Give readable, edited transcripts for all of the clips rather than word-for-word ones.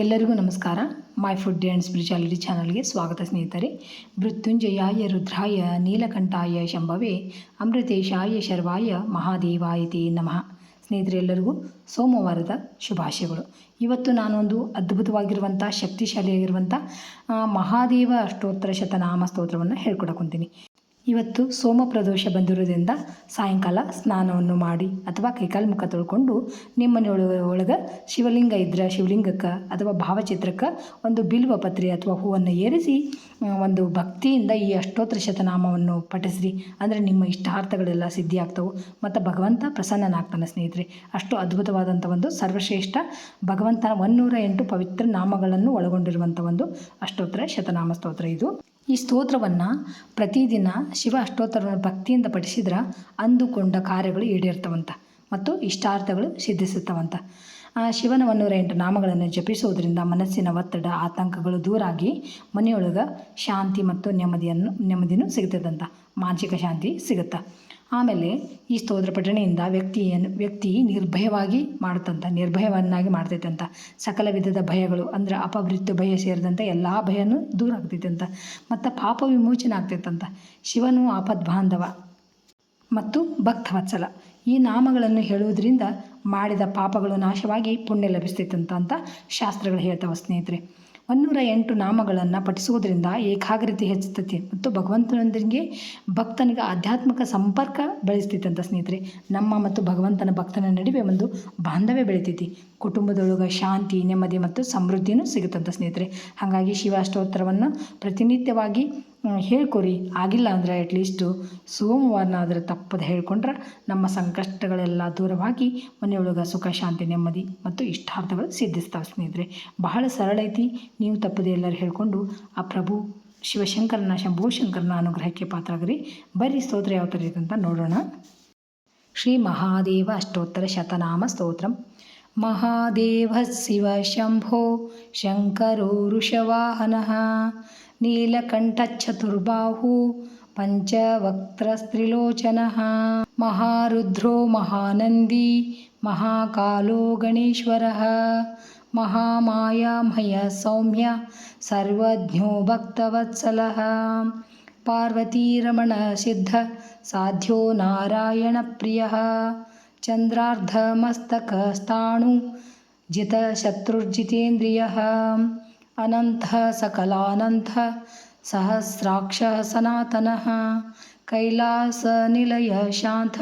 ಎಲ್ಲರಿಗೂ ನಮಸ್ಕಾರ. My food and spirituality ಚಾನಲ್ಗೆ ಸ್ವಾಗತ ಸ್ನೇಹಿತರೆ. ಮೃತ್ಯುಂಜಯಾಯ ರುದ್ರಾಯ ನೀಲಕಂಠಾಯ ಶಂಭವೇ ಅಮೃತೇಶಾಯ ಶರ್ವಾಯ ಮಹಾದೇವಾಯ ನಮಃ. ಸ್ನೇಹಿತರೆ, ಎಲ್ಲರಿಗೂ ಸೋಮವಾರದ ಶುಭಾಶಯಗಳು. ಇವತ್ತು ನಾನೊಂದು ಅದ್ಭುತವಾಗಿರುವಂಥ ಶಕ್ತಿಶಾಲಿಯಾಗಿರುವಂಥ ಮಹಾದೇವ ಅಷ್ಟೋತ್ತರ ಶತನಾಮ ಸ್ತೋತ್ರವನ್ನು ಹೇಳ್ಕೊಡಕೊಂತೀನಿ. ಇವತ್ತು ಸೋಮ ಪ್ರದೋಷ ಬಂದಿರೋದ್ರಿಂದ ಸಾಯಂಕಾಲ ಸ್ನಾನವನ್ನು ಮಾಡಿ ಅಥವಾ ಕೈಕಾಲು ಮುಖ ತೊಳ್ಕೊಂಡು ನಿಮ್ಮ ಮನೆಯೊಳಗೆ ಶಿವಲಿಂಗ ಇದ್ದರೆ ಶಿವಲಿಂಗಕ್ಕೆ ಅಥವಾ ಭಾವಚಿತ್ರಕ್ಕೆ ಒಂದು ಬಿಲ್ವ ಪತ್ರೆ ಅಥವಾ ಹೂವನ್ನು ಏರಿಸಿ ಒಂದು ಭಕ್ತಿಯಿಂದ ಈ ಅಷ್ಟೋತ್ತರ ಶತನಾಮವನ್ನು ಪಠಿಸ್ರಿ. ಅಂದರೆ ನಿಮ್ಮ ಇಷ್ಟಾರ್ಥಗಳೆಲ್ಲ ಸಿದ್ಧಿ ಆಗ್ತವೆ ಮತ್ತು ಭಗವಂತ ಪ್ರಸನ್ನನಾಗ್ತಾನೆ. ಸ್ನೇಹಿತರೆ, ಅಷ್ಟು ಅದ್ಭುತವಾದಂಥ ಒಂದು ಸರ್ವಶ್ರೇಷ್ಠ ಭಗವಂತನ 108 ಪವಿತ್ರ ನಾಮಗಳನ್ನು ಒಳಗೊಂಡಿರುವಂಥ ಒಂದು ಅಷ್ಟೋತ್ತರ ಶತನಾಮ ಸ್ತೋತ್ರ ಇದು. ಈ ಸ್ತೋತ್ರವನ್ನು ಪ್ರತಿದಿನ ಶಿವ ಅಷ್ಟೋತ್ತರವನ್ನು ಭಕ್ತಿಯಿಂದ ಪಠಿಸಿದ್ರೆ ಅಂದುಕೊಂಡ ಕಾರ್ಯಗಳು ಈಡೇರ್ತವಂತ ಮತ್ತು ಇಷ್ಟಾರ್ಥಗಳು ಸಿದ್ಧಿಸುತ್ತವಂತ. ಶಿವನ 108 ನಾಮಗಳನ್ನು ಜಪಿಸುವುದರಿಂದ ಮನಸ್ಸಿನ ಒತ್ತಡ ಆತಂಕಗಳು ದೂರಾಗಿ ಮನೆಯೊಳಗೆ ಶಾಂತಿ ಮತ್ತು ನೆಮ್ಮದಿನೂ ಸಿಗ್ತದಂತ, ಮಾನಸಿಕ ಶಾಂತಿ ಸಿಗುತ್ತೆ. ಆಮೇಲೆ ಈ ಸ್ತೋತ್ರ ಪಠಣೆಯಿಂದ ವ್ಯಕ್ತಿ ನಿರ್ಭಯವನ್ನಾಗಿ ಮಾಡ್ತೈತಂತ. ಸಕಲ ವಿಧದ ಭಯಗಳು ಅಂದರೆ ಅಪಮೃತ್ಯು ಭಯ ಸೇರಿದಂತೆ ಎಲ್ಲ ಭಯನೂ ದೂರ ಆಗ್ತೈತಂತ ಮತ್ತು ಪಾಪ ವಿಮೋಚನೆ ಆಗ್ತೈತಂತ. ಶಿವನು ಆಪದ್ಬಾಂಧವ ಮತ್ತು ಭಕ್ತವತ್ಸಲ. ಈ ನಾಮಗಳನ್ನು ಹೇಳುವುದರಿಂದ ಮಾಡಿದ ಪಾಪಗಳು ನಾಶವಾಗಿ ಪುಣ್ಯ ಲಭಿಸ್ತೈತಂತ ಶಾಸ್ತ್ರಗಳು ಹೇಳ್ತಾವೆ. ಸ್ನೇಹಿತರೆ, 108 ನಾಮಗಳನ್ನು ಪಠಿಸುವುದರಿಂದ ಏಕಾಗ್ರತೆ ಹೆಚ್ಚುತ್ತದೆ ಮತ್ತು ಭಗವಂತನೊಂದಿಗೆ ಭಕ್ತನಿಗೆ ಆಧ್ಯಾತ್ಮಿಕ ಸಂಪರ್ಕ ಬೆಳೆಸ್ತೈತಂತ. ಸ್ನೇಹಿತರೆ, ನಮ್ಮ ಮತ್ತು ಭಗವಂತನ ಭಕ್ತನ ನಡುವೆ ಒಂದು ಬಾಂಧವ್ಯ ಬೆಳಿತೈತಿ. ಕುಟುಂಬದೊಳಗೆ ಶಾಂತಿ, ನೆಮ್ಮದಿ ಮತ್ತು ಸಮೃದ್ಧಿನೂ ಸಿಗುತ್ತಂತ. ಸ್ನೇಹಿತರೆ, ಹಾಗಾಗಿ ಶಿವ ಅಷ್ಟೋತ್ತರವನ್ನು ಪ್ರತಿನಿತ್ಯವಾಗಿ ಹೇಳ್ಕೊರಿ. ಆಗಿಲ್ಲ ಅಂದರೆ ಅಟ್ಲೀಸ್ಟು ಸೋಮವಾರನಾದರೆ ತಪ್ಪದೆ ಹೇಳ್ಕೊಂಡ್ರೆ ನಮ್ಮ ಸಂಕಷ್ಟಗಳೆಲ್ಲ ದೂರವಾಗಿ ಮನೆಯೊಳಗೆ ಸುಖ, ಶಾಂತಿ, ನೆಮ್ಮದಿ ಮತ್ತು ಇಷ್ಟಾರ್ಥಗಳು ಸಿದ್ಧಿಸ್ತಾವೆ. ಸ್ನೇಹಿತರೆ, ಬಹಳ ಸರಳ ಐತಿ. ನೀವು ತಪ್ಪದೆ ಎಲ್ಲರೂ ಹೇಳ್ಕೊಂಡು ಆ ಪ್ರಭು ಶಿವಶಂಕರನ ಶಂಭೋಶಂಕರನ ಅನುಗ್ರಹಕ್ಕೆ ಪಾತ್ರಗ್ರಿ. ಬರ್ರಿ ಸ್ತೋತ್ರ ಯಾವ ಥರ ಇದೆ ಅಂತ ನೋಡೋಣ. ಶ್ರೀ ಮಹಾದೇವ ಅಷ್ಟೋತ್ತರ ಶತನಾಮ ಸ್ತೋತ್ರಂ. ಮಹಾದೇವ ಶಿವ ಶಂಭೋ ಶಂಕರೋ ವೃಷವಾಹನಃ ನೀಲಕಂಠಚತುರ್ಬಾಹು ಪಂಚವಕ್ತ್ರಸ್ತ್ರಿಲೋಚನಃ ಮಹಾರುದ್ರೋ ಮಹಾನಂದಿ ಮಹಾಕಾಲೋ ಗಣೇಶ್ವರಃ ಮಹಾಮಾಯಾಮಯ ಸೌಮ್ಯ ಸರ್ವಜ್ಞೋ ಭಕ್ತವತ್ಸಲಃ ಪಾರ್ವತೀರಮಣ ಸಿದ್ಧ ಸಾಧ್ಯ ನಾರಾಯಣ ಪ್ರಿಯಃ ಚಂದ್ರಾರ್ಧಮಸ್ತಕಸ್ಥಾಣು ಜಿತ ಶತ್ರುರ್ಜಿತೇಂದ್ರಿಯಃ ಅನಂತ ಸಕಲಾನಂತ ಸಹಸ್ರಾಕ್ಷ ಸನಾತನಃ ಕೈಲಾಸ ನಿಲಯ ಶಾಂತ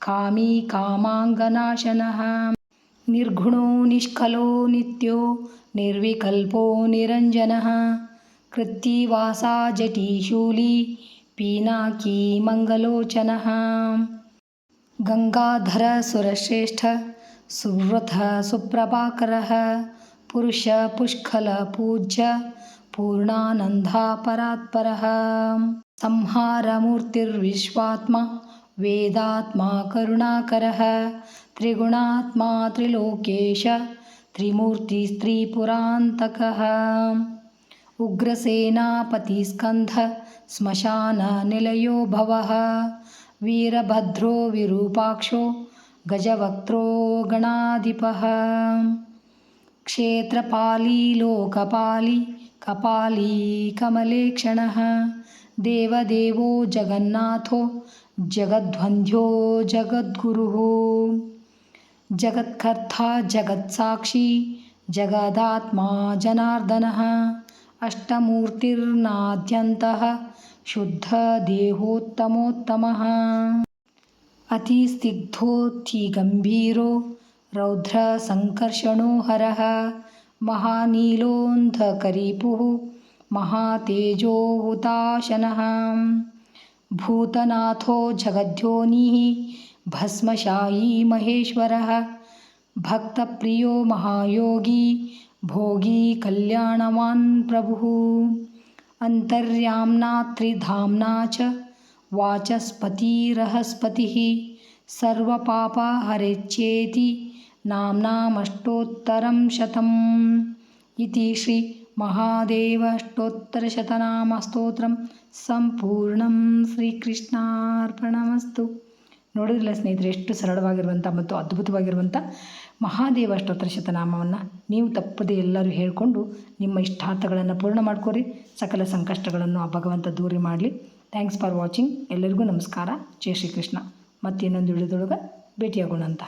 ಕಾಮಿ ಕಾಮಾಂಗನಾಶನಃ ನಿರ್ಗುಣೋ ನಿಷ್ಕಲೋ ನಿತ್ಯೋ ನಿರ್ವಿಕಲ್ಪೋ ನಿರಂಜನಃ ಕೃತ್ತಿವಾಸಾ ಜಟೀಶೂಲಿ ಪೀನಾಕಿ ಮಂಗಲೋಚನಃ ಗಂಗಾಧರ ಸುರಶ್ರೇಷ್ಠ ಸುವ್ರತ ಸುಪ್ರಭಾಕರಃ ಪುರುಷ ಪುಷ್ಕಲ ಪೂಜ್ಯ ಪೂರ್ಣಾನಂದ ಪರಾತ್ಪರಃ ಸಂಹಾರ ಮೂರ್ತಿರ್ವಿಶ್ವಾತ್ಮ ವೇದಾತ್ಮ ಕರುಣಾಕರಃ ತ್ರಿಗುಣಾತ್ಮ ತ್ರಿಲೋಕೇಶ ತ್ರಿಮೂರ್ತಿ ಸ್ತ್ರೀಪುರಾಂತಕಃ ಉಗ್ರಸೇನಾಪತಿ ಸ್ಕಂಧ ಸ್ಮಶಾನ ನಿಲಯೋ ಭವಃ ವೀರಭದ್ರೋ ವಿರೂಪಾಕ್ಷೋ ಗಜವಕ್ತ್ರೋ ಗಣಾಧಿಪಃ ಕ್ಷೇತ್ರಪಾಲಿ ಲೋಕಪಾಲಿ ಕಪಾಲಿ ಕಮಲೇಕ್ಷಣಃ ದೇವದೇವೋ ಜಗನ್ನಾಥೋ ಜಗದ್ವಂದ್ಯೋ ಜಗದ್ಗುರುಃ ಜಗತ್ಕರ್ತಾ ಜಗತ್ಸಾಕ್ಷಿ ಜಗದಾತ್ಮ ಜನಾರ್ದನಃ ಅಷ್ಟಮೂರ್ತಿರ್ನಾದ್ಯಂತಃ ಶುದ್ಧ ದೇಹೋತ್ತಮೋತ್ತಮಃ ಅತಿಸ್ನಿಗ್ಧೋತಿಗಂಭೀರೋ ರೌದ್ರ ಸಂಕರ್ಷಣೋ ಹರಃ ಮಹಾನೀಲೋಂಧಕರಿಪುಃ ಮಹಾತೇಜೋ ಹುತಾಶನಃ ಭೂತನಾಥೋ ಜಗದ್ಯೋನಿಃ ಭಸ್ಮಶಾಯೀ ಮಹೇಶ್ವರಃ ಭಕ್ತಪ್ರಿಯೋ ಮಹಾಯೋಗಿ ಭೋಗಿ ಕಲ್ಯಾಣವಾನ್ ಪ್ರಭುಃ ಅಂತರ್ಯಾಮ್ನಾ ತ್ರಿಧಾಮ್ನಾ ಚ ವಾಚಸ್ಪತಿರಹಸ್ಪತಿಃ ಸರ್ವಪಾಪ ಹರೇಚ್ಛೇತಿ ನಾಮ್ನಾಮಷ್ಟೋತ್ತರಂ ಶತಂ ಇತಿ ಶ್ರೀ ಮಹಾದೇವ ಅಷ್ಟೋತ್ತರ ಶತನಾಮ ಸ್ತೋತ್ರಂ ಸಂಪೂರ್ಣಂ. ಶ್ರೀಕೃಷ್ಣಾರ್ಪಣಮಸ್ತು. ನೋಡಿದ್ರಲ್ಲ ಸ್ನೇಹಿತರೆ, ಎಷ್ಟು ಸರಳವಾಗಿರುವಂಥ ಮತ್ತು ಅದ್ಭುತವಾಗಿರುವಂಥ ಮಹಾದೇವ ಅಷ್ಟೋತ್ತರ ಶತನಾಮವನ್ನು ನೀವು ತಪ್ಪದೆ ಎಲ್ಲರೂ ಹೇಳಿಕೊಂಡು ನಿಮ್ಮ ಇಷ್ಟಾರ್ಥಗಳನ್ನು ಪೂರ್ಣ ಮಾಡ್ಕೊರಿ. ಸಕಲ ಸಂಕಷ್ಟಗಳನ್ನು ಆ ಭಗವಂತ ದೂರ ಮಾಡಲಿ. Thanks for watching. ಎಲ್ಲರಿಗೂ ನಮಸ್ಕಾರ. ಜೈ ಶ್ರೀಕೃಷ್ಣ. ಮತ್ತಿನ್ನೊಂದು ವಿಡಿಯೋದೊಳಗೆ ಭೇಟಿಯಾಗೋಣ ಅಂತ.